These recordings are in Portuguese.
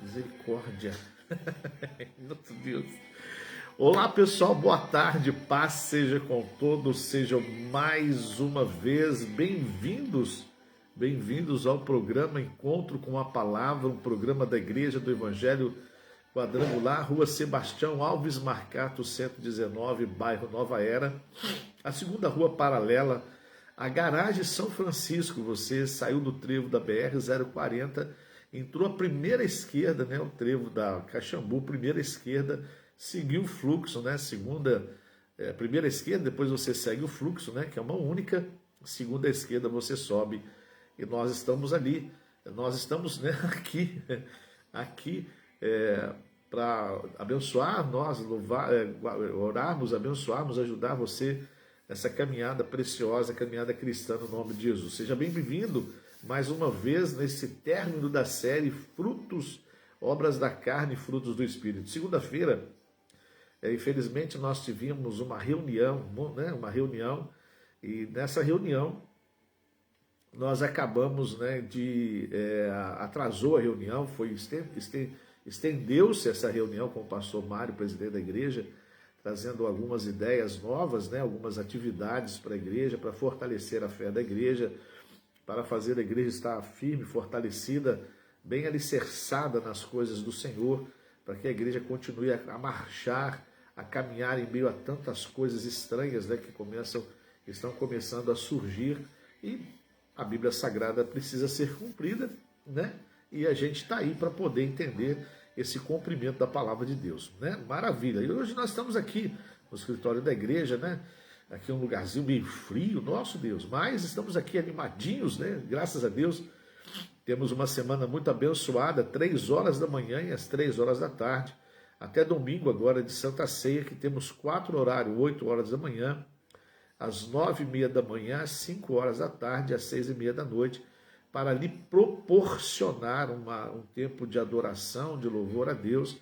Misericórdia. Meu Deus. Olá pessoal, boa tarde, paz seja com todos, sejam mais uma vez bem-vindos ao programa Encontro com a Palavra, um programa da Igreja do Evangelho Quadrangular, Rua Sebastião Alves Marcato, 119, bairro Nova Era, a segunda rua paralela à garagem São Francisco. Você saiu do trevo da BR-040, entrou a primeira esquerda, né, o trevo da Caxambu, primeira esquerda, seguiu o fluxo, né, primeira esquerda, depois você segue o fluxo, né, que é uma única, segunda esquerda você sobe, e nós estamos ali, nós estamos, né, aqui para abençoar nós, louvar, orarmos, abençoarmos, ajudar você nessa caminhada preciosa, caminhada cristã no nome de Jesus. Seja bem-vindo mais uma vez nesse término da série Frutos, Obras da Carne, Frutos do Espírito. Segunda-feira, infelizmente, nós tivemos uma reunião, né, e nessa reunião nós acabamos, né, atrasou a reunião, estendeu-se essa reunião com o pastor Mário, presidente da igreja, trazendo algumas ideias novas, né, algumas atividades para a igreja, para fortalecer a fé da igreja, para fazer a igreja estar firme, fortalecida, bem alicerçada nas coisas do Senhor, para que a igreja continue a marchar, a caminhar em meio a tantas coisas estranhas, né, que estão começando a surgir, e a Bíblia Sagrada precisa ser cumprida, né? E a gente está aí para poder entender esse cumprimento da palavra de Deus, né? Maravilha! E hoje nós estamos aqui no escritório da igreja, né? Aqui é um lugarzinho meio frio, nosso Deus, mas estamos aqui animadinhos, né? Graças a Deus. Temos uma semana muito abençoada, 3 horas da manhã e às 3 horas da tarde, até domingo agora de Santa Ceia, que temos 4 horários, 8 horas da manhã, às 9h30 da manhã, às 5 horas da tarde, às 6h30 da noite, para lhe proporcionar um tempo de adoração, de louvor a Deus,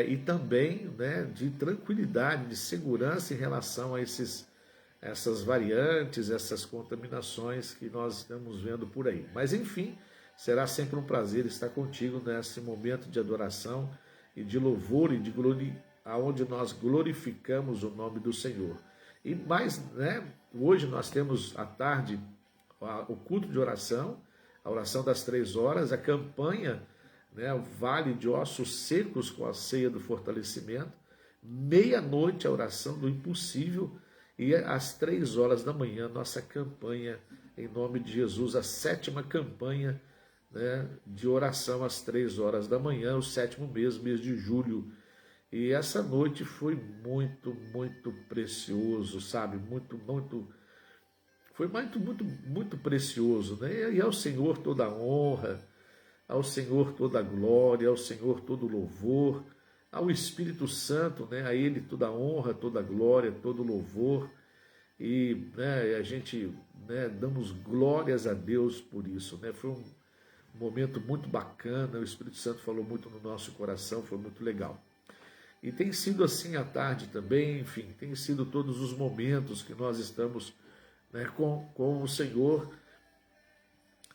e também, né, de tranquilidade, de segurança em relação a essas variantes, essas contaminações que nós estamos vendo por aí. Mas enfim, será sempre um prazer estar contigo nesse momento de adoração e de louvor e de glória, aonde nós glorificamos o nome do Senhor. E mais, né, hoje nós temos à tarde o culto de oração, a oração das 3 horas, a campanha, né, o Vale de Ossos Secos com a ceia do fortalecimento, meia-noite a oração do impossível, e às 3 horas da manhã nossa campanha em nome de Jesus, a 7ª campanha, né, de oração às 3 horas da manhã, o 7º mês de julho. E essa noite foi muito, muito precioso, sabe? Foi muito precioso, né? E ao Senhor toda a honra, ao Senhor toda a glória, ao Senhor todo o louvor, ao Espírito Santo, né? A Ele toda a honra, toda a glória, todo o louvor. E, né, a gente, né, damos glórias a Deus por isso, né? Foi um momento muito bacana, o Espírito Santo falou muito no nosso coração, foi muito legal. E tem sido assim à tarde também, enfim, tem sido todos os momentos que nós estamos, né, com o Senhor.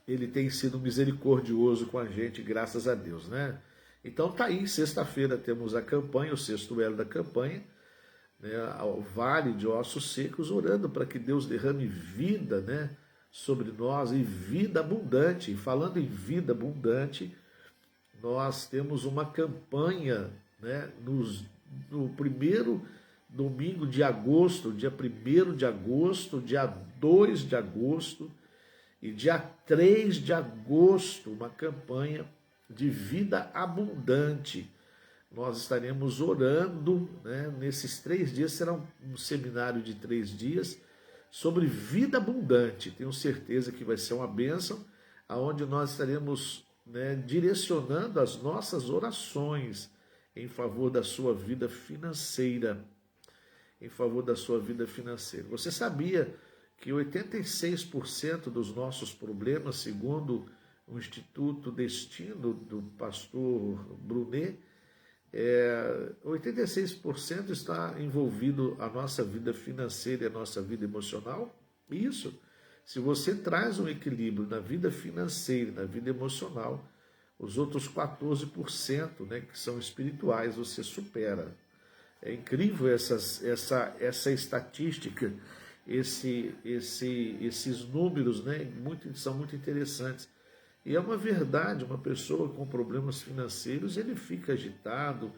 Ele tem sido misericordioso com a gente, graças a Deus, né? Então tá aí, sexta-feira temos a campanha, o 6º elo da campanha, né, ao Vale de Ossos Secos, orando para que Deus derrame vida, né, sobre nós, e vida abundante. E falando em vida abundante, nós temos uma campanha, né, no primeiro domingo de agosto, dia 1º de agosto, dia 2 de agosto e dia 3 de agosto, uma campanha de vida abundante. Nós estaremos orando, né, nesses 3 dias, será um seminário de 3 dias sobre vida abundante. Tenho certeza que vai ser uma bênção, aonde nós estaremos, né, direcionando as nossas orações em favor da sua vida financeira, em favor da sua vida financeira. Você sabia que 86% dos nossos problemas, segundo o Instituto Destino do pastor Brunet, 86% está envolvido a nossa vida financeira e a nossa vida emocional? Isso. Se você traz um equilíbrio na vida financeira e na vida emocional, os outros 14%, né, que são espirituais, você supera. É incrível essa estatística, esses números, né, são muito interessantes. E é uma verdade, uma pessoa com problemas financeiros, ele fica agitado,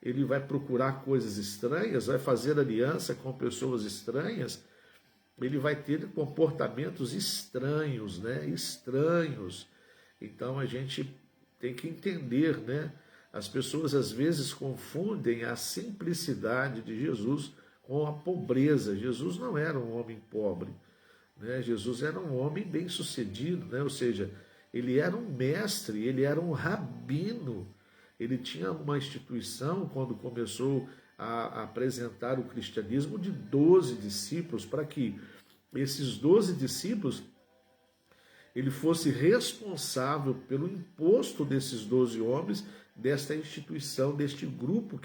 ele vai procurar coisas estranhas, vai fazer aliança com pessoas estranhas, ele vai ter comportamentos estranhos, né? Estranhos. Então a gente tem que entender, né? As pessoas às vezes confundem a simplicidade de Jesus com a pobreza. Jesus não era um homem pobre, né? Jesus era um homem bem-sucedido, né? Ou seja, ele era um mestre, ele era um rabino. Ele tinha uma instituição, quando começou a apresentar o cristianismo, de 12 discípulos, para que esses 12 discípulos, ele fosse responsável pelo imposto desses 12 homens, desta instituição, deste grupo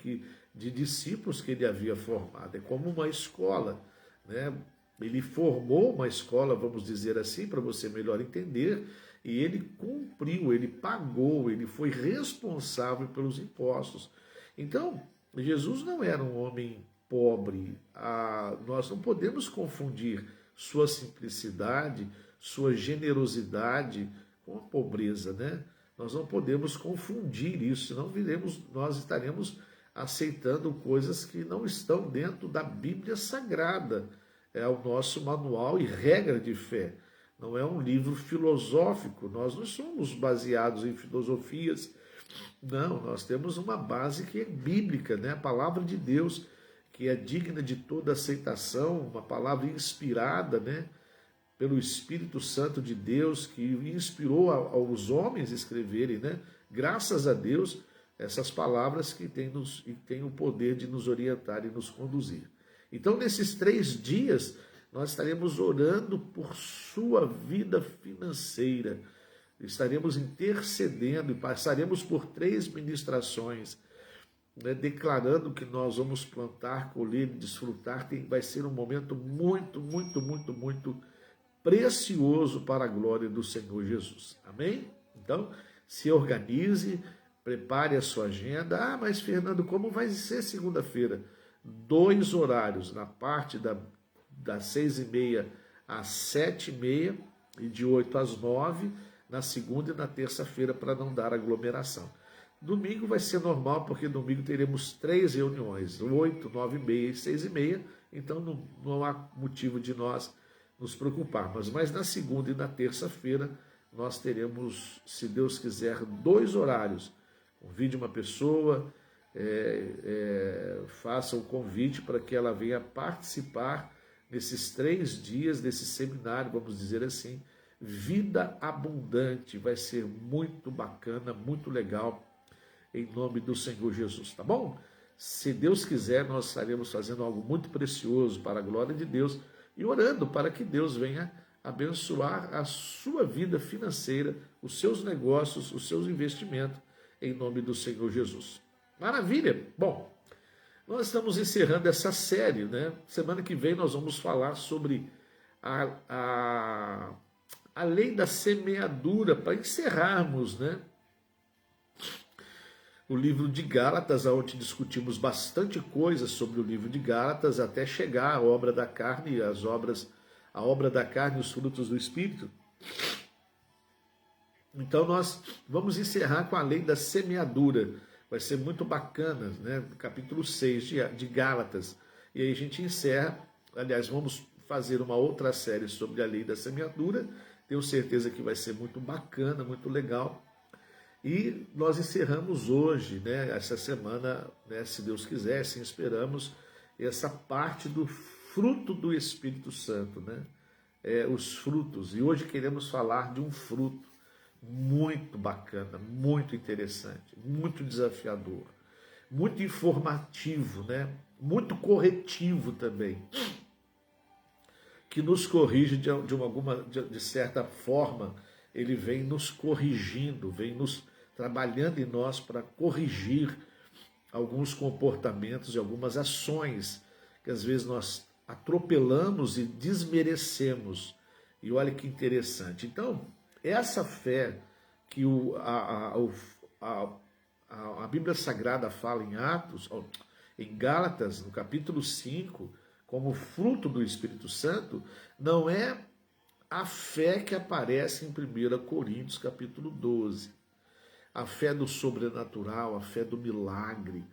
de discípulos que ele havia formado. É como uma escola, né? Ele formou uma escola, vamos dizer assim, para você melhor entender, e ele cumpriu, ele pagou, ele foi responsável pelos impostos. Então, Jesus não era um homem pobre. Nós não podemos confundir sua simplicidade, sua generosidade com a pobreza, né? Nós não podemos confundir isso, senão nós estaremos aceitando coisas que não estão dentro da Bíblia Sagrada. É o nosso manual e regra de fé. Não é um livro filosófico, nós não somos baseados em filosofias, não, nós temos uma base que é bíblica, né? A palavra de Deus, que é digna de toda aceitação, uma palavra inspirada, né? Pelo Espírito Santo de Deus, que inspirou aos homens a escreverem, né? Graças a Deus, essas palavras que têm o poder de nos orientar e nos conduzir. Então, nesses 3 dias, nós estaremos orando por sua vida financeira. Estaremos intercedendo e passaremos por 3 ministrações, né, declarando que nós vamos plantar, colher e desfrutar. Vai ser um momento muito, muito, muito, muito precioso para a glória do Senhor Jesus. Amém? Então, se organize, prepare a sua agenda. Ah, mas Fernando, como vai ser segunda-feira? 2 horários, na parte das 6h30 às 7h30 e de 8 às 9, na segunda e na terça-feira, para não dar aglomeração. Domingo vai ser normal, porque domingo teremos 3 reuniões, 8, 9h30 e 6h30, então não há motivo de nós nos preocuparmos. Mas na segunda e na terça-feira nós teremos, se Deus quiser, 2 horários. Convide uma pessoa, faça o convite para que ela venha participar nesses 3 dias desse seminário, vamos dizer assim, Vida Abundante. Vai ser muito bacana, muito legal, em nome do Senhor Jesus, tá bom? Se Deus quiser, nós estaremos fazendo algo muito precioso para a glória de Deus e orando para que Deus venha abençoar a sua vida financeira, os seus negócios, os seus investimentos, em nome do Senhor Jesus. Maravilha! Bom, nós estamos encerrando essa série, né? Semana que vem nós vamos falar sobre a lei da semeadura, para encerrarmos, né? O livro de Gálatas, onde discutimos bastante coisa sobre o livro de Gálatas, até chegar à obra da carne, a obra da carne e os frutos do Espírito. Então nós vamos encerrar com a lei da semeadura. Vai ser muito bacana, né? Capítulo 6 de Gálatas. E aí a gente encerra. Aliás, vamos fazer uma outra série sobre a lei da semeadura. Tenho certeza que vai ser muito bacana, muito legal. E nós encerramos hoje, né, essa semana, né, se Deus quiser, assim esperamos, essa parte do fruto do Espírito Santo, né? Os frutos. E hoje queremos falar de um fruto muito bacana, muito interessante, muito desafiador, muito informativo, né? Muito corretivo também, que nos corrige de certa forma. Ele vem nos corrigindo, vem nos trabalhando em nós para corrigir alguns comportamentos e algumas ações que às vezes nós atropelamos e desmerecemos. E olha que interessante. Então, essa fé que a Bíblia Sagrada fala em Atos, em Gálatas, no capítulo 5, como fruto do Espírito Santo, não é a fé que aparece em 1 Coríntios, capítulo 12. A fé do sobrenatural, a fé do milagre,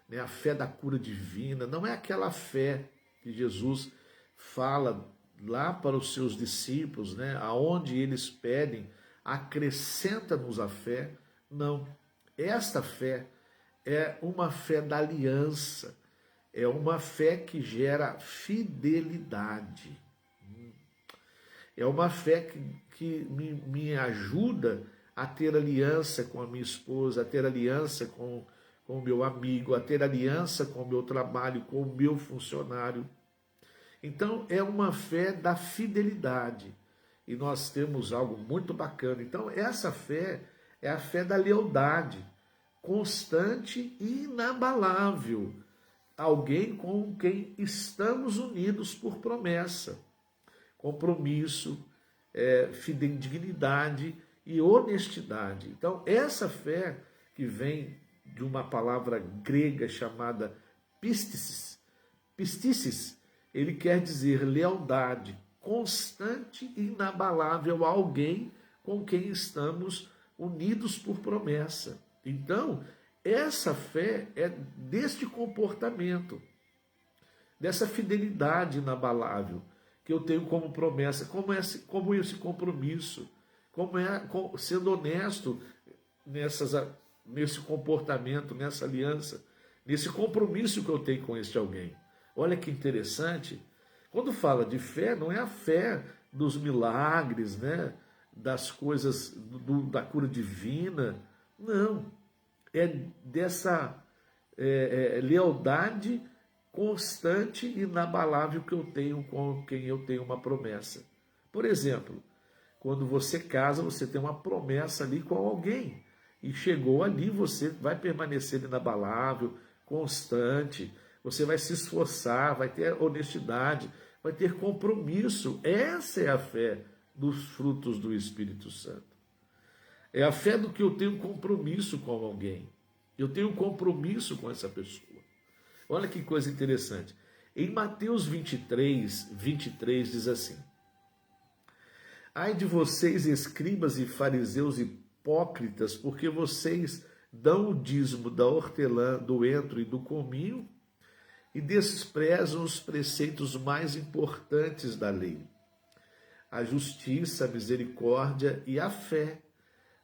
né? A fé da cura divina. Não é aquela fé que Jesus fala lá para os seus discípulos, né? Aonde eles pedem, acrescenta-nos a fé. Não. Esta fé é uma fé da aliança. É uma fé que gera fidelidade. É uma fé que me ajuda a ter aliança com a minha esposa, a ter aliança com o meu amigo, a ter aliança com o meu trabalho, com o meu funcionário. Então, é uma fé da fidelidade. E nós temos algo muito bacana. Então, essa fé é a fé da lealdade, constante e inabalável. Alguém com quem estamos unidos por promessa, compromisso, dignidade e honestidade. Então, essa fé que vem de uma palavra grega chamada pistis, ele quer dizer lealdade, constante e inabalável a alguém com quem estamos unidos por promessa. Então, essa fé é deste comportamento, dessa fidelidade inabalável que eu tenho como promessa, como esse compromisso, sendo honesto nesse comportamento, nessa aliança, nesse compromisso que eu tenho com este alguém. Olha que interessante, quando fala de fé, não é a fé dos milagres, né? Das coisas, da cura divina, não, é dessa lealdade constante e inabalável que eu tenho com quem eu tenho uma promessa. Por exemplo, quando você casa, você tem uma promessa ali com alguém. E chegou ali, você vai permanecer inabalável, constante. Você vai se esforçar, vai ter honestidade, vai ter compromisso. Essa é a fé dos frutos do Espírito Santo. É a fé do que eu tenho compromisso com alguém. Eu tenho compromisso com essa pessoa. Olha que coisa interessante. Em Mateus 23 diz assim: ai de vocês, escribas e fariseus hipócritas, porque vocês dão o dízimo da hortelã, do entro e do cominho e desprezam os preceitos mais importantes da lei, a justiça, a misericórdia e a fé.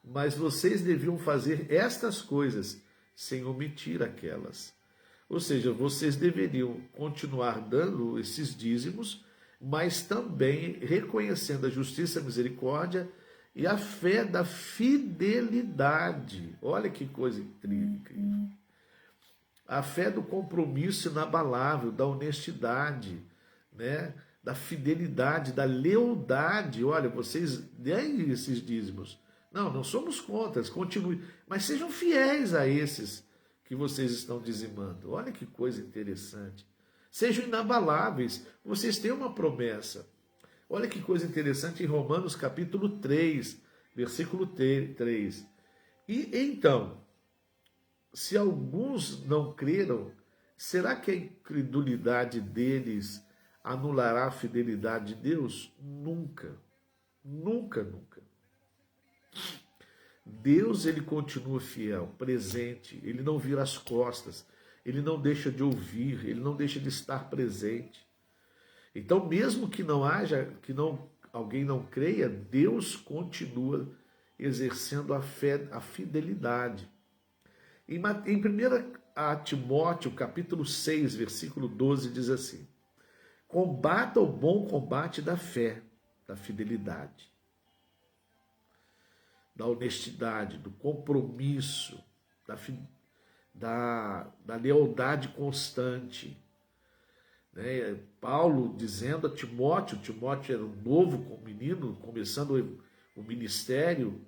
Mas vocês deviam fazer estas coisas sem omitir aquelas. Ou seja, vocês deveriam continuar dando esses dízimos, mas também reconhecendo a justiça, a misericórdia e a fé da fidelidade. Olha que coisa incrível. A fé do compromisso inabalável, da honestidade, né? Da fidelidade, da lealdade. Olha, vocês deem esses dízimos. Não somos contra, continue, mas sejam fiéis a esses que vocês estão dizimando. Olha que coisa interessante. Sejam inabaláveis, vocês têm uma promessa. Olha que coisa interessante em Romanos capítulo 3, versículo 3. E então, se alguns não creram, será que a incredulidade deles anulará a fidelidade de Deus? Nunca, nunca, nunca. Deus, ele continua fiel, presente, ele não vira as costas, ele não deixa de ouvir, ele não deixa de estar presente. Então, mesmo que alguém não creia, Deus continua exercendo a fé, a fidelidade. Em 1 Timóteo, capítulo 6, versículo 12, diz assim: combata o bom combate da fé, da fidelidade, da honestidade, do compromisso, da lealdade constante. Né? Paulo dizendo a Timóteo era um novo menino, começando o ministério.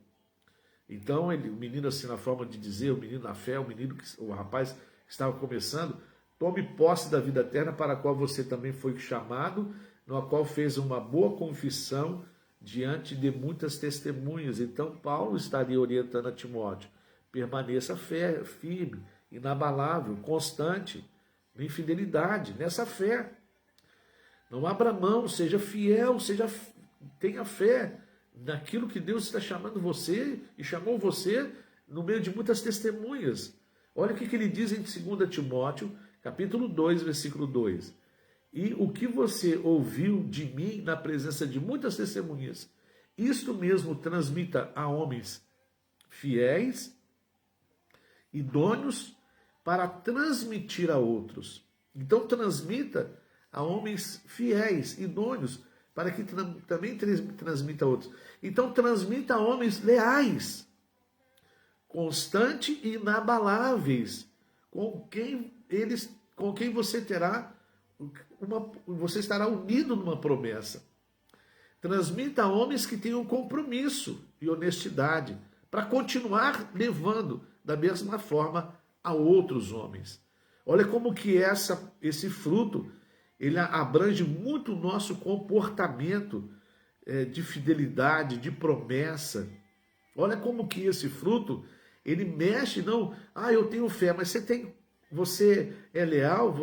Então, o menino, assim, na forma de dizer, o menino na fé, o rapaz que estava começando, tome posse da vida eterna para a qual você também foi chamado, na qual fez uma boa confissão diante de muitas testemunhas. Então, Paulo estaria orientando a Timóteo: permaneça firme, inabalável, constante, em fidelidade, nessa fé. Não abra mão, seja fiel, tenha fé naquilo que Deus está chamando você e chamou você no meio de muitas testemunhas. Olha o que ele diz em 2 Timóteo, capítulo 2, versículo 2. E o que você ouviu de mim na presença de muitas testemunhas, isto mesmo transmita a homens fiéis, idôneos, para transmitir a outros. Então transmita a homens fiéis, idôneos, para que também transmita a outros. Então transmita a homens leais, constantes e inabaláveis, com quem você você estará unido numa promessa. Transmita a homens que tenham compromisso e honestidade, para continuar levando da mesma forma a outros homens. Olha como que esse fruto, ele abrange muito o nosso comportamento de fidelidade, de promessa. Olha como que esse fruto, ele mexe, não, eu tenho fé, mas você é leal,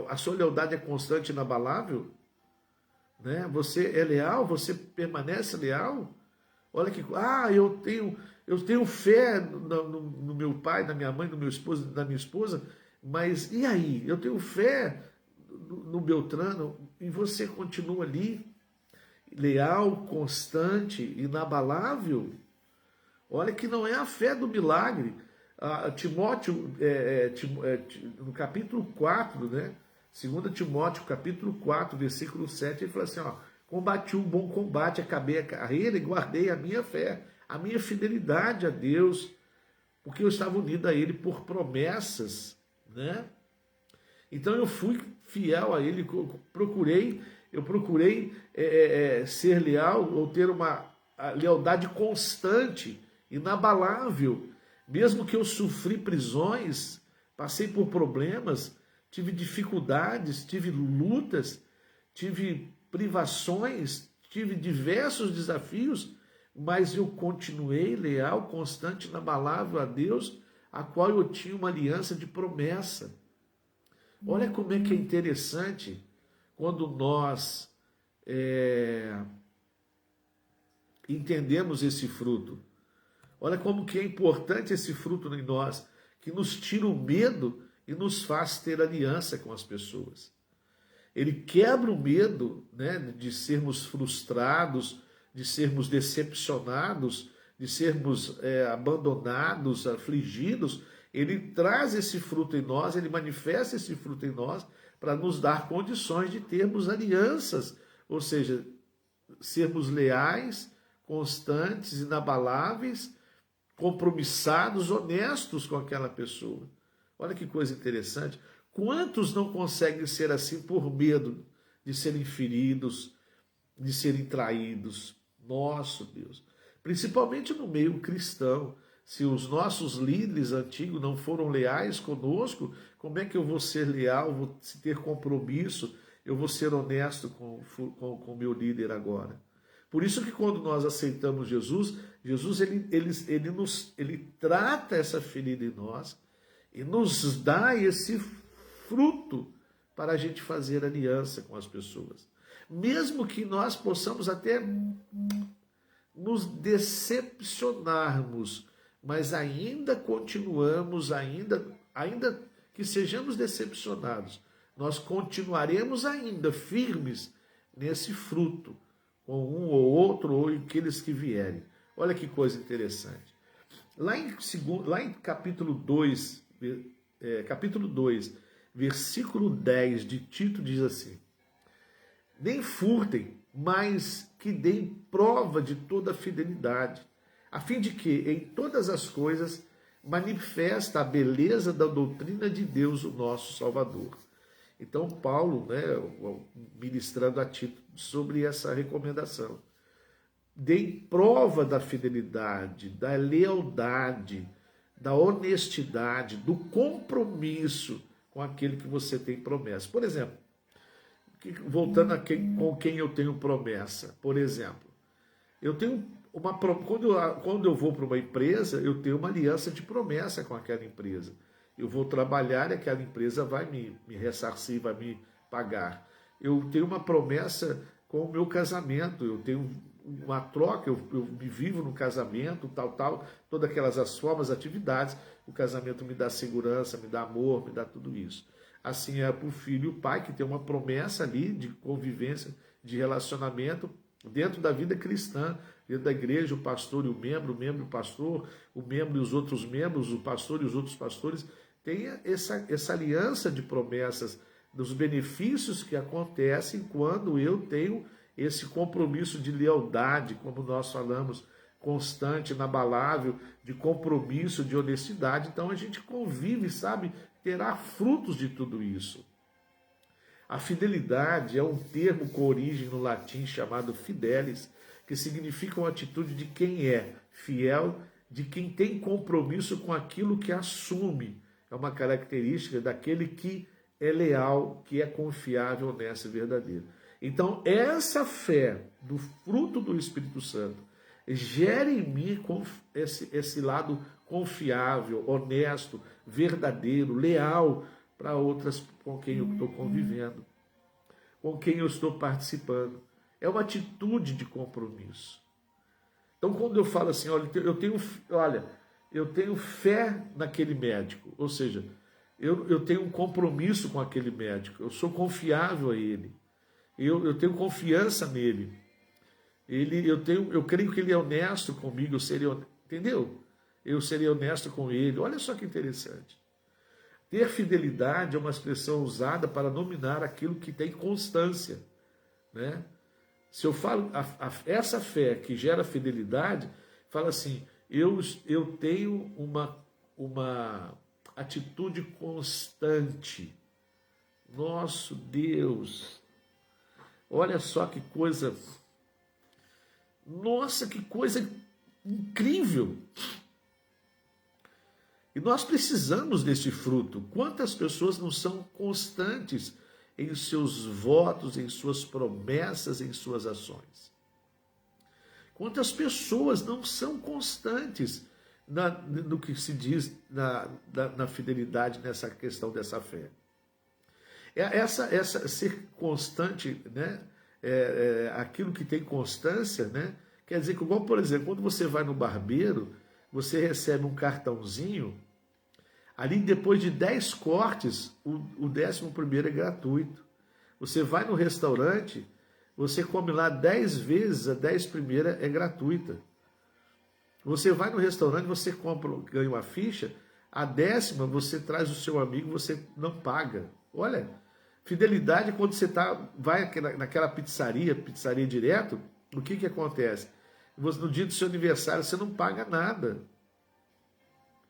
a sua lealdade é constante e inabalável, né? Você é leal, você permanece leal. Olha que, eu tenho fé no meu pai, na minha mãe, no meu esposo, na minha esposa, mas e aí? Eu tenho fé no Beltrano e você continua ali, leal, constante, inabalável. Olha que não é a fé do milagre. Timóteo, no capítulo 4, né? 2 Timóteo, capítulo 4, versículo 7, ele fala assim, combati um bom combate, acabei a carreira e guardei a minha fé, a minha fidelidade a Deus, porque eu estava unido a Ele por promessas, né? Então eu fui fiel a Ele, eu procurei ser leal, ou ter uma lealdade constante, inabalável, mesmo que eu sofri prisões, passei por problemas, tive dificuldades, tive lutas, tive privações, tive diversos desafios, mas eu continuei leal, constante, inabalável a Deus, a qual eu tinha uma aliança de promessa. Olha como é que é interessante quando nós entendemos esse fruto. Olha como que é importante esse fruto em nós, que nos tira o medo e nos faz ter aliança com as pessoas. Ele quebra o medo, né, de sermos frustrados, de sermos decepcionados, de sermos abandonados, afligidos. Ele traz esse fruto em nós, ele manifesta esse fruto em nós para nos dar condições de termos alianças, ou seja, sermos leais, constantes, inabaláveis, compromissados, honestos com aquela pessoa. Olha que coisa interessante. Quantos não conseguem ser assim por medo de serem feridos, de serem traídos? Nosso Deus. Principalmente no meio cristão. Se os nossos líderes antigos não foram leais conosco, como é que eu vou ser leal, vou ter compromisso, eu vou ser honesto com o meu líder agora? Por isso que quando nós aceitamos Jesus, ele trata essa ferida em nós e nos dá esse fruto para a gente fazer aliança com as pessoas. Mesmo que nós possamos até nos decepcionarmos, mas ainda continuamos, ainda que sejamos decepcionados, nós continuaremos ainda firmes nesse fruto, com um ou outro, ou aqueles que vierem. Olha que coisa interessante. Lá em capítulo 2, versículo 10 de Tito, diz assim: nem furtem, mas que deem prova de toda a fidelidade, a fim de que, em todas as coisas, manifesta a beleza da doutrina de Deus, o nosso Salvador. Então, Paulo, né, ministrando a Tito sobre essa recomendação. Deem prova da fidelidade, da lealdade, da honestidade, do compromisso com aquele que você tem promessa. Por exemplo, voltando com quem eu tenho promessa, por exemplo, Eu tenho quando eu vou para uma empresa, eu tenho uma aliança de promessa com aquela empresa. Eu vou trabalhar e aquela empresa vai me ressarcir, vai me pagar. Eu tenho uma promessa com o meu casamento, eu tenho uma troca, eu me vivo no casamento, todas aquelas as formas, atividades, o casamento me dá segurança, me dá amor, me dá tudo isso. Assim é para o filho e o pai, que tem uma promessa ali de convivência, de relacionamento dentro da vida cristã, dentro da igreja, o pastor e o membro e o pastor, o membro e os outros membros, o pastor e os outros pastores, tem essa aliança de promessas, dos benefícios que acontecem quando eu tenho esse compromisso de lealdade, como nós falamos, constante, inabalável, de compromisso, de honestidade. Então a gente convive, sabe, terá frutos de tudo isso. A fidelidade é um termo com origem no latim chamado fidelis, que significa uma atitude de quem é fiel, de quem tem compromisso com aquilo que assume. É uma característica daquele que é leal, que é confiável, honesto e verdadeiro. Então, essa fé do fruto do Espírito Santo gera em mim esse lado confiável, honesto, verdadeiro, leal para outras com quem eu estou convivendo, com quem eu estou participando. É uma atitude de compromisso. Então, quando eu falo assim, eu tenho fé naquele médico, ou seja, eu tenho um compromisso com aquele médico, eu sou confiável a ele, eu tenho confiança nele, eu creio que ele é honesto comigo, entendeu? Eu seria honesto com ele. Olha só que interessante. Ter fidelidade é uma expressão usada para nominar aquilo que tem constância, né? Se eu falo essa fé que gera fidelidade, fala assim, eu tenho uma atitude constante. Nosso Deus, olha só que coisa, nossa, que coisa incrível. E nós precisamos desse fruto. Quantas pessoas não são constantes em seus votos, em suas promessas, em suas ações? Quantas pessoas não são constantes no que se diz na fidelidade, nessa questão dessa fé? Essa ser constante, né? Aquilo que tem constância, né? Quer dizer que, igual, por exemplo, quando você vai no barbeiro, você recebe um cartãozinho, ali depois de 10 cortes, o 11º é gratuito. Você vai no restaurante, você come lá 10 vezes, a 10ª é gratuita. Você vai no restaurante, você ganha uma ficha, a 10ª você traz o seu amigo, você não paga. Olha, fidelidade quando você vai naquela pizzaria direto, o que acontece? No dia do seu aniversário você não paga nada.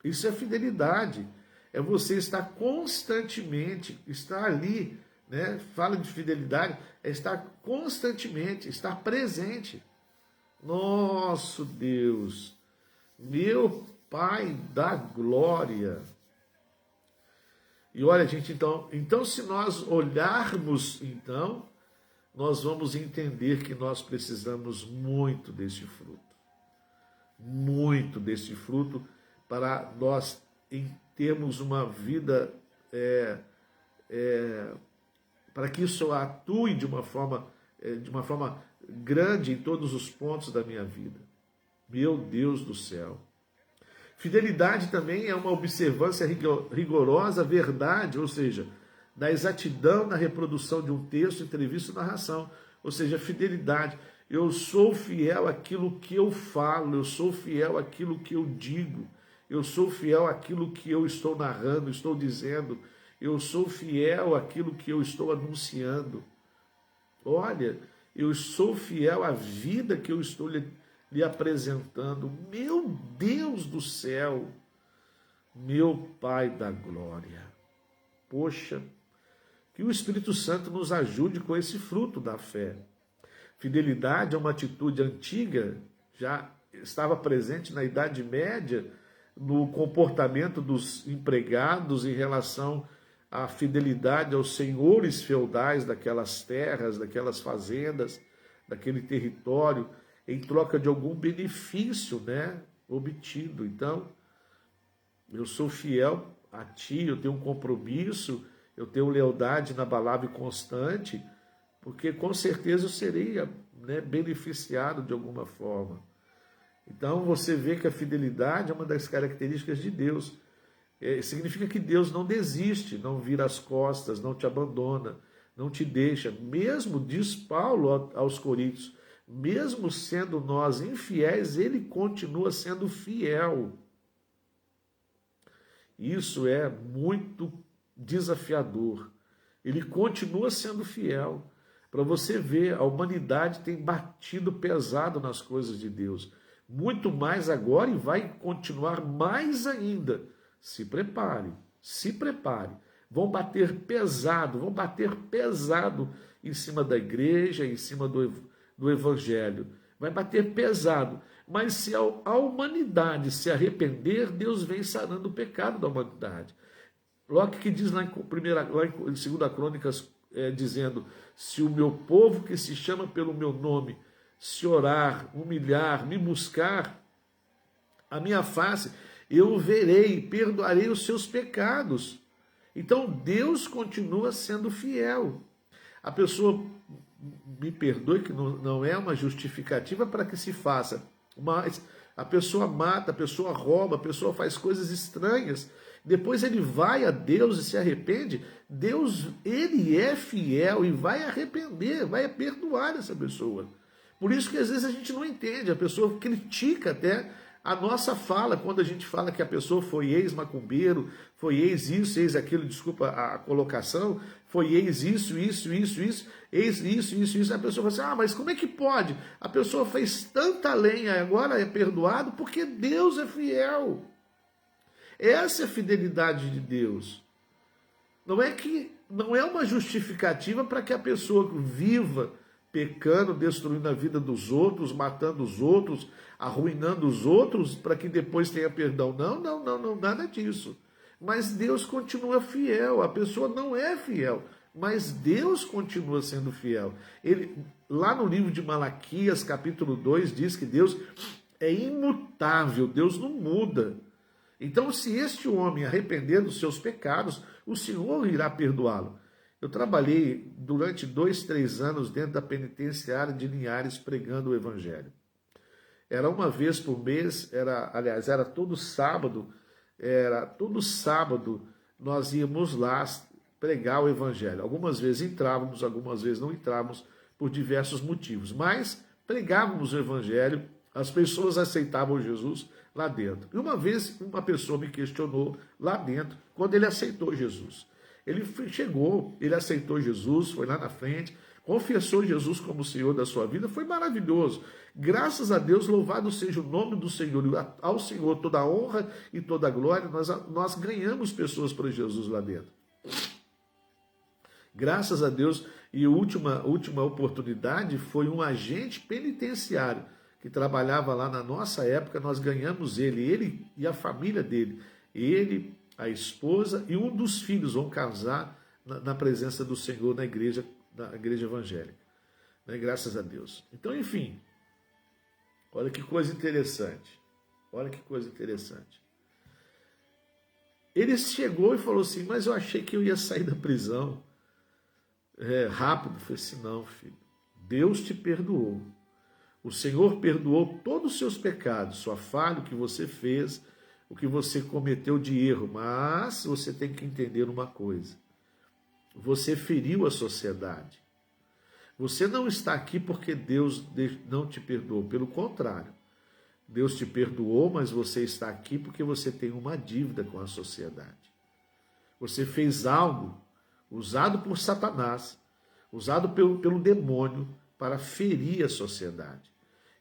Isso é fidelidade. É você estar constantemente, estar ali, né? Fala de fidelidade, é estar constantemente, estar presente. Nosso Deus, meu Pai da glória. E olha, gente, então se nós olharmos, então, nós vamos entender que nós precisamos muito desse fruto para nós termos uma vida, para que isso atue de uma forma grande em todos os pontos da minha vida. Meu Deus do céu. Fidelidade também é uma observância rigorosa, verdade, ou seja, da exatidão na reprodução de um texto, entrevista e narração. Ou seja, fidelidade. Eu sou fiel àquilo que eu falo, eu sou fiel àquilo que eu digo, eu sou fiel àquilo que eu estou narrando, estou dizendo, eu sou fiel àquilo que eu estou anunciando. Olha, eu sou fiel à vida que eu estou lhe apresentando. Meu Deus do céu, meu Pai da glória. Poxa, que o Espírito Santo nos ajude com esse fruto da fé. Fidelidade é uma atitude antiga, já estava presente na Idade Média, no comportamento dos empregados em relação à fidelidade aos senhores feudais daquelas terras, daquelas fazendas, daquele território. em troca de algum benefício, né, obtido. Então, eu sou fiel a ti, eu tenho um compromisso, eu tenho lealdade inabalável e constante, porque com certeza eu serei, né, beneficiado de alguma forma. Então você vê que a fidelidade é uma das características de Deus. Significa que Deus não desiste, não vira as costas, não te abandona, não te deixa. Mesmo, diz Paulo aos Coríntios, mesmo sendo nós infiéis, ele continua sendo fiel. Isso é muito desafiador. Ele continua sendo fiel. Para você ver, a humanidade tem batido pesado nas coisas de Deus. Muito mais agora e vai continuar mais ainda. Se prepare, se prepare. Vão bater pesado em cima da igreja, em cima do evangelho. Vai bater pesado. Mas se a humanidade se arrepender, Deus vem sarando o pecado da humanidade. Locke que diz lá em 2 Crônicas, dizendo, se o meu povo que se chama pelo meu nome, se orar, humilhar, me buscar, a minha face, eu verei, perdoarei os seus pecados. Então Deus continua sendo fiel. A pessoa, me perdoe que não é uma justificativa para que se faça, mas a pessoa mata, a pessoa rouba, a pessoa faz coisas estranhas, depois ele vai a Deus e se arrepende, Deus, ele é fiel e vai arrepender, vai perdoar essa pessoa. Por isso que às vezes a gente não entende, a pessoa critica até a nossa fala, quando a gente fala que a pessoa foi ex-macumbeiro, foi ex isso, ex aquilo, desculpa a colocação, foi ex isso, ex isso, a pessoa fala assim, mas como é que pode? A pessoa fez tanta lenha, agora é perdoado porque Deus é fiel. Essa é a fidelidade de Deus. Não é uma justificativa para que a pessoa viva pecando, destruindo a vida dos outros, matando os outros, arruinando os outros, para que depois tenha perdão. Não, nada disso. Mas Deus continua fiel, a pessoa não é fiel, mas Deus continua sendo fiel. Lá no livro de Malaquias, capítulo 2, diz que Deus é imutável, Deus não muda. Então, se este homem arrepender dos seus pecados, o Senhor irá perdoá-lo. Eu trabalhei durante 2, 3 anos dentro da penitenciária de Linhares pregando o Evangelho. Era uma vez por mês, era todo sábado nós íamos lá pregar o Evangelho. Algumas vezes entrávamos, algumas vezes não entrávamos por diversos motivos, mas pregávamos o Evangelho, as pessoas aceitavam Jesus lá dentro. E uma vez uma pessoa me questionou lá dentro, quando ele aceitou Jesus. Ele chegou, ele aceitou Jesus, foi lá na frente, confessou Jesus como o Senhor da sua vida, foi maravilhoso. Graças a Deus, louvado seja o nome do Senhor, ao Senhor toda a honra e toda a glória, nós ganhamos pessoas para Jesus lá dentro. Graças a Deus, e a última oportunidade foi um agente penitenciário que trabalhava lá na nossa época, nós ganhamos ele e a família dele, ele, a esposa e um dos filhos vão casar na presença do Senhor na igreja evangélica. Né? Graças a Deus. Então, enfim, olha que coisa interessante. Olha que coisa interessante. Ele chegou e falou assim, mas eu achei que eu ia sair da prisão rápido. Eu falei assim, não, filho, Deus te perdoou. O Senhor perdoou todos os seus pecados, sua falha, o que você fez, o que você cometeu de erro, mas você tem que entender uma coisa. Você feriu a sociedade. Você não está aqui porque Deus não te perdoou. Pelo contrário, Deus te perdoou, mas você está aqui porque você tem uma dívida com a sociedade. Você fez algo usado por Satanás, usado pelo demônio para ferir a sociedade.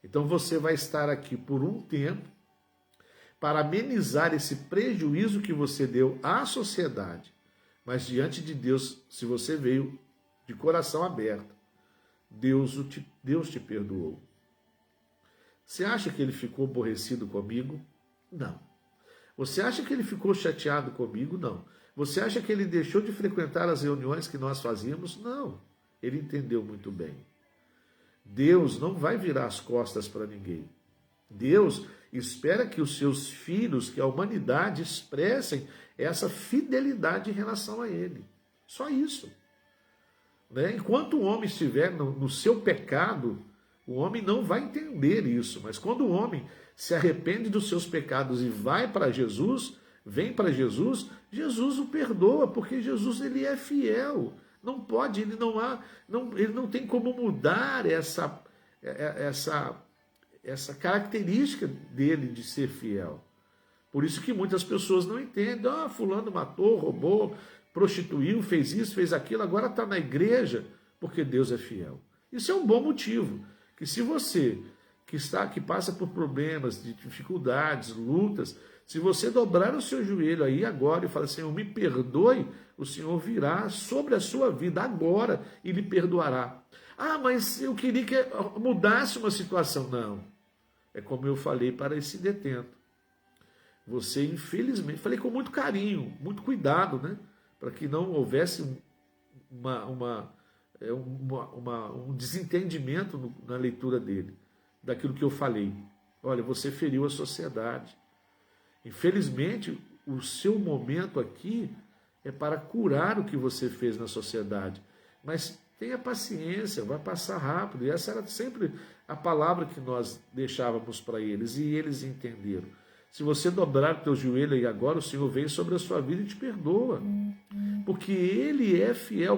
Então você vai estar aqui por um tempo para amenizar esse prejuízo que você deu à sociedade. Mas diante de Deus, se você veio de coração aberto, Deus te perdoou. Você acha que ele ficou aborrecido comigo? Não. Você acha que ele ficou chateado comigo? Não. Você acha que ele deixou de frequentar as reuniões que nós fazíamos? Não. Ele entendeu muito bem. Deus não vai virar as costas para ninguém. Deus espera que os seus filhos, que a humanidade, expressem essa fidelidade em relação a Ele. Só isso. Né? Enquanto o homem estiver no seu pecado, o homem não vai entender isso. Mas quando o homem se arrepende dos seus pecados e vai para Jesus, vem para Jesus, Jesus o perdoa, porque Jesus ele é fiel. Não pode, ele não tem como mudar essa característica dele de ser fiel. Por isso que muitas pessoas não entendem. Fulano matou, roubou, prostituiu, fez isso, fez aquilo, agora está na igreja, porque Deus é fiel. Isso é um bom motivo, que se você que passa por problemas, de dificuldades, lutas, se você dobrar o seu joelho aí agora e falar, Senhor, me perdoe, o Senhor virá sobre a sua vida agora e lhe perdoará. Mas eu queria que mudasse uma situação. Não. É como eu falei para esse detento. Você, infelizmente, falei com muito carinho, muito cuidado, né? Para que não houvesse um desentendimento na leitura dele, daquilo que eu falei. Olha, você feriu a sociedade. Infelizmente, o seu momento aqui é para curar o que você fez na sociedade. Mas tenha paciência, vai passar rápido. E essa era sempre a palavra que nós deixávamos para eles, e eles entenderam. Se você dobrar o teu joelho aí agora, o Senhor vem sobre a sua vida e te perdoa. Porque Ele é fiel,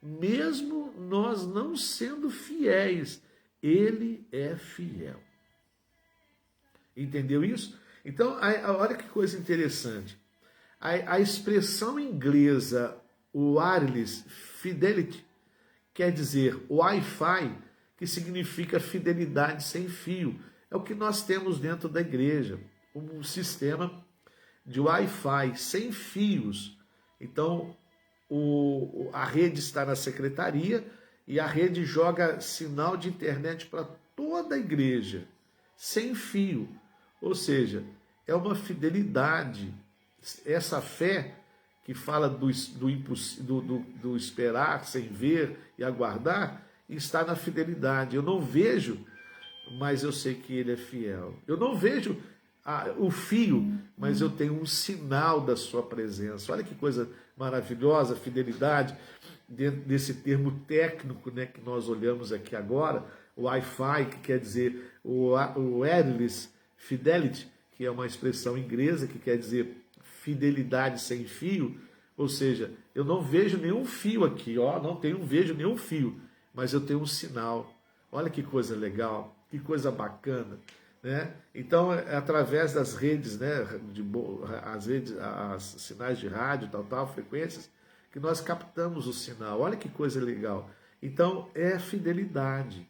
mesmo nós não sendo fiéis, Ele é fiel. Entendeu isso? Então, olha que coisa interessante. A expressão inglesa wireless fidelity quer dizer Wi-Fi, que significa fidelidade sem fio. É o que nós temos dentro da igreja, um sistema de Wi-Fi sem fios. Então, a rede está na secretaria e a rede joga sinal de internet para toda a igreja, sem fio. Ou seja, é uma fidelidade. Essa fé que fala do esperar sem ver e aguardar, está na fidelidade. Eu não vejo, mas eu sei que Ele é fiel. Eu não vejo o fio, mas eu tenho um sinal da sua presença. Olha que coisa maravilhosa, fidelidade, dentro desse termo técnico, né, que nós olhamos aqui agora, o Wi-Fi, que quer dizer o wireless fidelity, que é uma expressão inglesa que quer dizer fidelidade sem fio. Ou seja, eu não vejo nenhum fio aqui, vejo nenhum fio, mas eu tenho um sinal. Olha que coisa legal, que coisa bacana, né? Então, através das redes, né, as sinais de rádio, frequências, que nós captamos o sinal. Olha que coisa legal. Então, é fidelidade.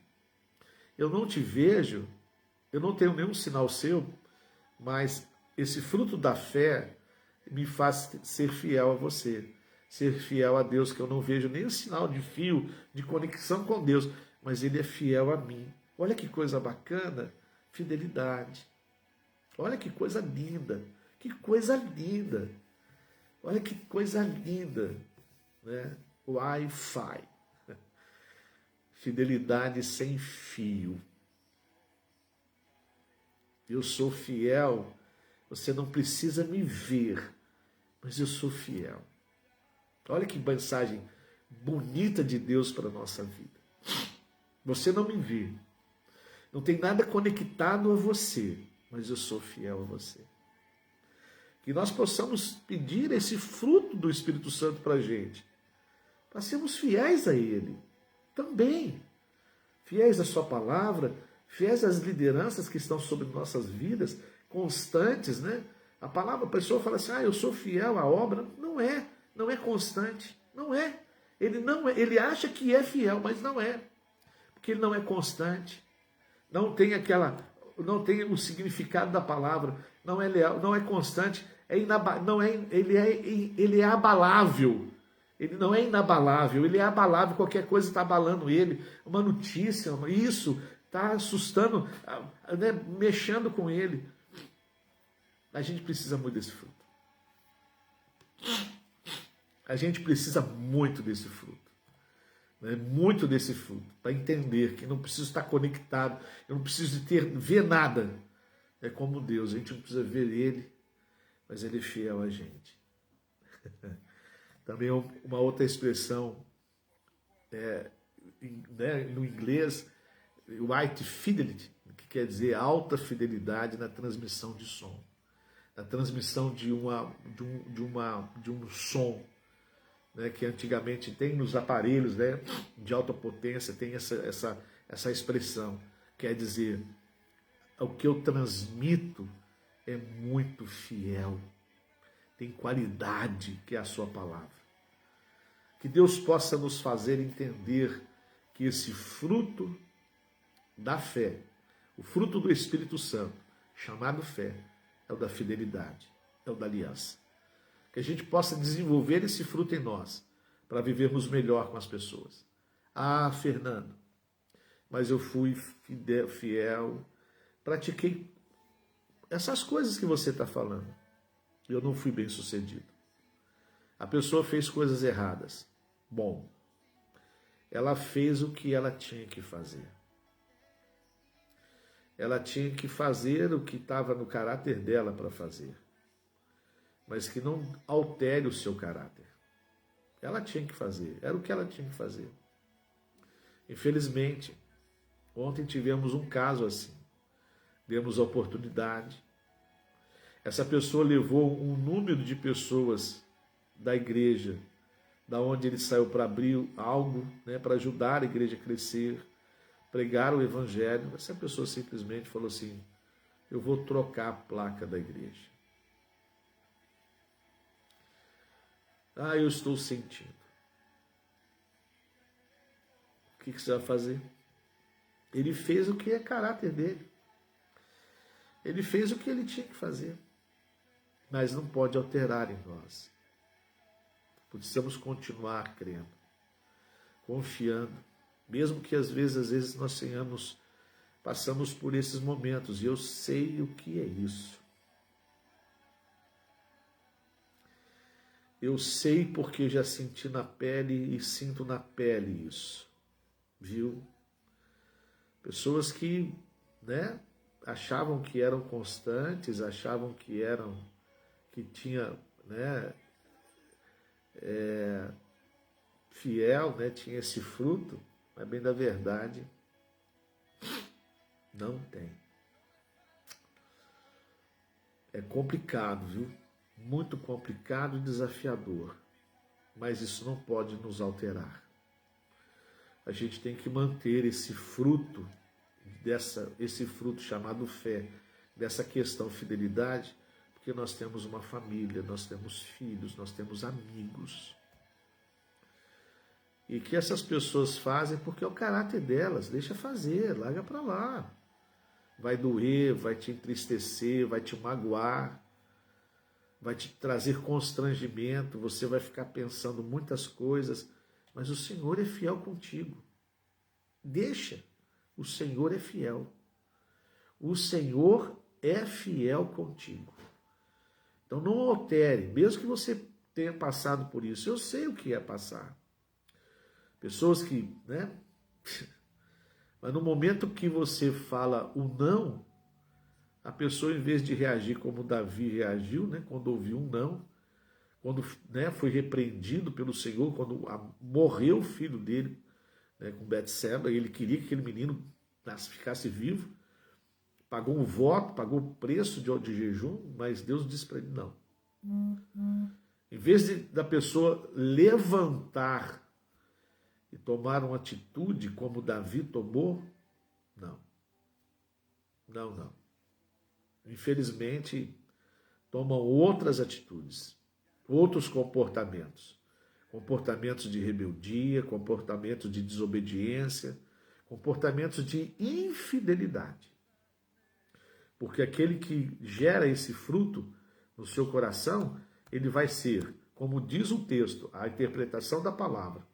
Eu não te vejo, eu não tenho nenhum sinal seu, mas esse fruto da fé me faz ser fiel a você, ser fiel a Deus, que eu não vejo nenhum sinal de fio, de conexão com Deus, mas Ele é fiel a mim. Olha que coisa bacana, fidelidade. Olha que coisa linda, que coisa linda. Olha que coisa linda, né? Wi-Fi. Fidelidade sem fio. Eu sou fiel, você não precisa me ver, mas eu sou fiel. Olha que mensagem bonita de Deus para a nossa vida. Você não me vê, não tem nada conectado a você, mas eu sou fiel a você. Que nós possamos pedir esse fruto do Espírito Santo para a gente, para sermos fiéis a Ele também, fiéis à sua palavra, fiéis às lideranças que estão sobre nossas vidas, constantes, né? A pessoa fala assim, eu sou fiel à obra. Não é constante, não é. Ele acha que é fiel, mas não é. Porque ele não é constante, não tem o significado da palavra, não é leal, não é constante, ele é abalável. Ele não é inabalável, ele é abalável, qualquer coisa está abalando ele, uma notícia, isso está assustando, né, mexendo com ele. A gente precisa muito desse fruto. A gente precisa muito desse fruto. né, muito desse fruto, para entender que não preciso estar conectado, eu não preciso ver nada. É como Deus, a gente não precisa ver Ele, mas Ele é fiel a gente. Também uma outra expressão, né, no inglês, white fidelity, que quer dizer alta fidelidade na transmissão de som, na transmissão de um som, né, que antigamente tem nos aparelhos, né, de alta potência, tem essa expressão, quer dizer, o que eu transmito é muito fiel, tem qualidade, que é a sua palavra. Que Deus possa nos fazer entender que esse fruto da fé, o fruto do Espírito Santo, chamado fé, é o da fidelidade, é o da aliança. Que a gente possa desenvolver esse fruto em nós, para vivermos melhor com as pessoas. Ah, Fernando, mas eu fui fiel, pratiquei essas coisas que você está falando. Eu não fui bem sucedido. A pessoa fez coisas erradas. Bom, ela fez o que ela tinha que fazer. Ela tinha que fazer o que estava no caráter dela para fazer, mas que não altere o seu caráter. Ela tinha que fazer, era o que ela tinha que fazer. Infelizmente, ontem tivemos um caso assim. Demos a oportunidade. Essa pessoa levou um número de pessoas da igreja, da onde ele saiu para abrir algo, né, para ajudar a igreja a crescer, pregar o evangelho. Essa pessoa simplesmente falou assim: eu vou trocar a placa da igreja. Ah, eu estou sentindo. O que você vai fazer? Ele fez o que é caráter dele. Ele fez o que ele tinha que fazer. Mas não pode alterar em nós. Precisamos continuar crendo, confiando, mesmo que às vezes nós passamos por esses momentos, e eu sei o que é isso. Eu sei porque já senti na pele e sinto na pele isso, viu? Pessoas que, né, achavam que eram constantes, achavam que tinha, né, fiel, né, tinha esse fruto, mas bem da verdade, não tem. É complicado, viu? Muito complicado e desafiador, mas isso não pode nos alterar. A gente tem que manter esse fruto, esse fruto chamado fé, dessa questão fidelidade, porque nós temos uma família, nós temos filhos, nós temos amigos. E que essas pessoas fazem porque é o caráter delas, deixa fazer, larga para lá. Vai doer, vai te entristecer, vai te magoar, vai te trazer constrangimento, você vai ficar pensando muitas coisas, mas o Senhor é fiel contigo. Deixa, o Senhor é fiel. O Senhor é fiel contigo. Então não altere, mesmo que você tenha passado por isso. Eu sei o que é passar. Pessoas que, né? Mas no momento que você fala o não, a pessoa, em vez de reagir como Davi reagiu, né, quando ouviu um não, quando, né, foi repreendido pelo Senhor, quando morreu o filho dele, né, com Betseba, e ele queria que aquele menino ficasse vivo, pagou um voto, pagou o preço de jejum, mas Deus disse para ele não. Em vez da pessoa levantar e tomar uma atitude como Davi tomou, não. Infelizmente, tomam outras atitudes, outros comportamentos. Comportamentos de rebeldia, comportamentos de desobediência, comportamentos de infidelidade. Porque aquele que gera esse fruto no seu coração, ele vai ser, como diz o texto, a interpretação da palavra,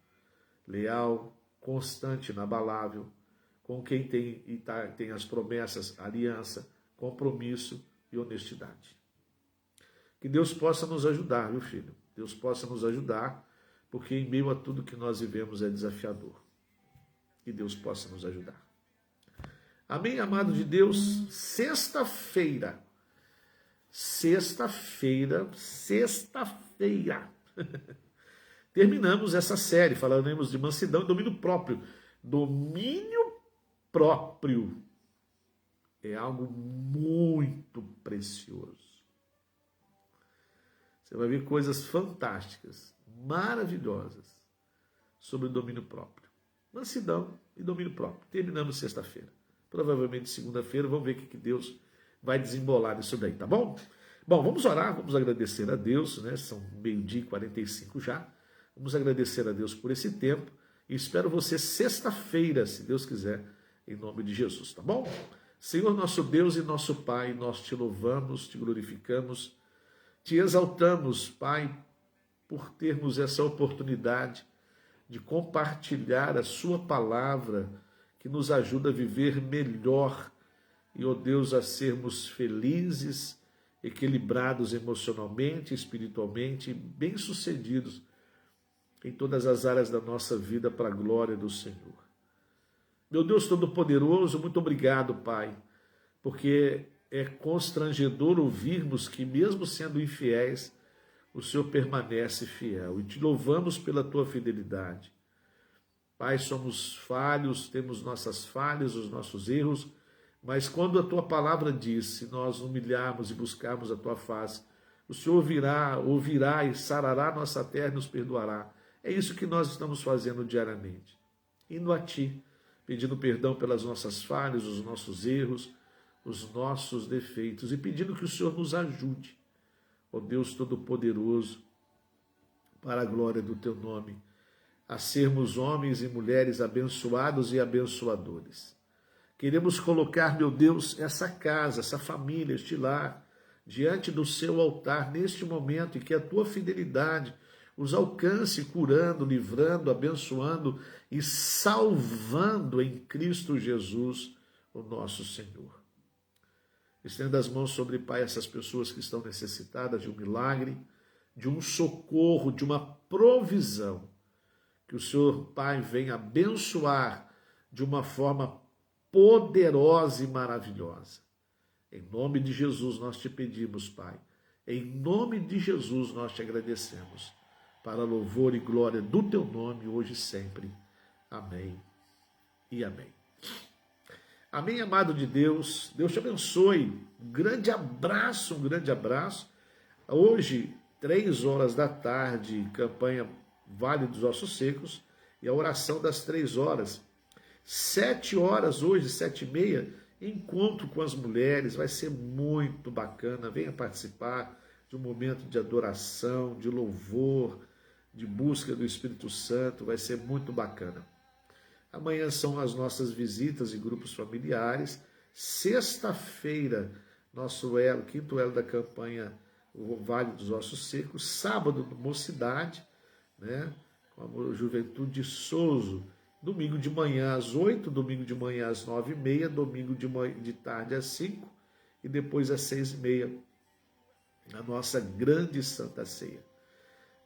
leal, constante, inabalável, com quem tem as promessas, aliança, compromisso e honestidade. Que Deus possa nos ajudar, meu filho. Deus possa nos ajudar, porque em meio a tudo que nós vivemos é desafiador. Que Deus possa nos ajudar. Amém, amado de Deus? Sexta-feira. Terminamos essa série, falaremos de mansidão e domínio próprio. Domínio próprio é algo muito precioso. Você vai ver coisas fantásticas, maravilhosas, sobre o domínio próprio. Mansidão e domínio próprio. Terminamos sexta-feira. Provavelmente segunda-feira, vamos ver o que Deus vai desembolar nisso daí, tá bom? Bom, vamos orar, vamos agradecer a Deus, né? São 12:45 já. Vamos agradecer a Deus por esse tempo e espero você sexta-feira, se Deus quiser, em nome de Jesus, tá bom? Senhor nosso Deus e nosso Pai, nós te louvamos, te glorificamos, te exaltamos, Pai, por termos essa oportunidade de compartilhar a sua palavra que nos ajuda a viver melhor e, ó Deus, a sermos felizes, equilibrados emocionalmente, espiritualmente, bem-sucedidos em todas as áreas da nossa vida para a glória do Senhor. Meu Deus Todo-Poderoso, muito obrigado, Pai, porque é constrangedor ouvirmos que, mesmo sendo infiéis, o Senhor permanece fiel. E te louvamos pela tua fidelidade. Pai, somos falhos, temos nossas falhas, os nossos erros, mas quando a tua palavra diz, se nós humilharmos e buscarmos a tua face, o Senhor ouvirá e sarará nossa terra e nos perdoará. É isso que nós estamos fazendo diariamente. Indo a ti, pedindo perdão pelas nossas falhas, os nossos erros, os nossos defeitos e pedindo que o Senhor nos ajude, ó Deus Todo-Poderoso, para a glória do teu nome, a sermos homens e mulheres abençoados e abençoadores. Queremos colocar, meu Deus, essa casa, essa família, este lar, diante do seu altar neste momento e que a tua fidelidade os alcance curando, livrando, abençoando e salvando em Cristo Jesus, o nosso Senhor. Estenda as mãos sobre, Pai, essas pessoas que estão necessitadas de um milagre, de um socorro, de uma provisão. Que o Senhor, Pai, venha abençoar de uma forma poderosa e maravilhosa. Em nome de Jesus nós te pedimos, Pai. Em nome de Jesus nós te agradecemos. Para louvor e glória do teu nome, hoje e sempre. Amém e amém. Amém, amado de Deus. Deus te abençoe. Um grande abraço, um grande abraço. Hoje, 15h, campanha Vale dos Ossos Secos, e a oração das 3h. 7h hoje, 7h30, encontro com as mulheres, vai ser muito bacana. Venha participar de um momento de adoração, de louvor, de busca do Espírito Santo, vai ser muito bacana. Amanhã são as nossas visitas em grupos familiares. Sexta-feira, nosso elo, quinto elo da campanha o Vale dos Ossos Secos. Sábado, Mocidade, né, com a Juventude Souza. Domingo de manhã às 8, domingo de manhã às 9h30, domingo de tarde às 5 e depois às 6h30, a nossa grande Santa Ceia.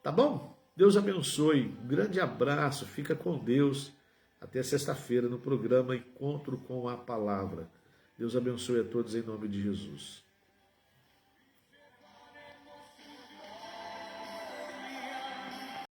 Tá bom? Deus abençoe, um grande abraço, fica com Deus, até sexta-feira no programa Encontro com a Palavra. Deus abençoe a todos em nome de Jesus.